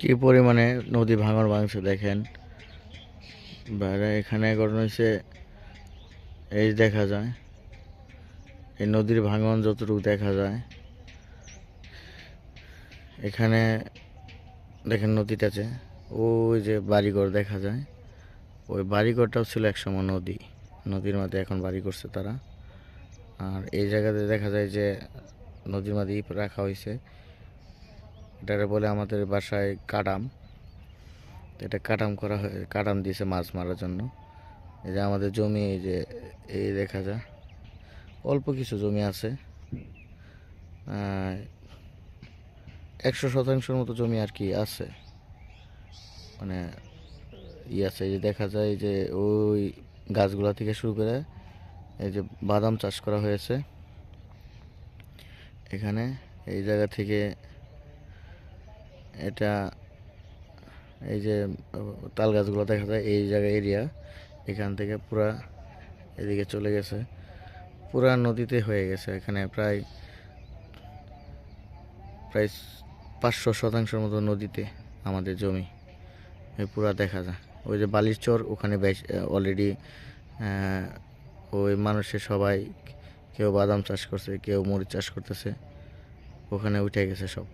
কি পরিমাণে নদী ভাঙন ভাঙছে দেখেন। বাইরে এখানে ঘটনা হয়েছে, এই দেখা যায় এই নদীর ভাঙন যতটুকু দেখা যায়। এখানে দেখেন নদীটাতে ওই যে বাড়িঘর দেখা যায়, ওই বাড়িঘরটাও ছিল একসময় নদীর মধ্যে এখন বাড়ি করছে তারা। আর এই জায়গাতে দেখা যায় যে নদীর মধ্যে ইট রাখা হয়েছে, এটারে বলে আমাদের বাসায় কাটাম। এটা কাটাম করা হয়, কাটাম দিয়েছে মাছ মারার জন্য। এই যে আমাদের জমি, এই যে এই দেখা যায় অল্প কিছু জমি আছে, 100% মতো জমি আর কি আছে, মানে আছে। এই যে দেখা যায় যে ওই গাছগুলা থেকে শুরু করে এই যে বাদাম চাষ করা হয়েছে এখানে। এই জায়গা থেকে এটা, এই যে তাল গাছগুলো দেখা যায় এই জায়গা এরিয়া, এখান থেকে পুরা এদিকে চলে গেছে, পুরা নদীতে হয়ে গেছে। এখানে প্রায় প্রায় 500% মতো নদীতে আমাদের জমি পুরা দেখা যায়। ওই যে বালির চর, ওখানে অলরেডি ওই মানুষের সবাই, কেউ বাদাম চাষ করছে, কেউ মরিচ চাষ করতেছে, ওখানে উঠে গেছে সব।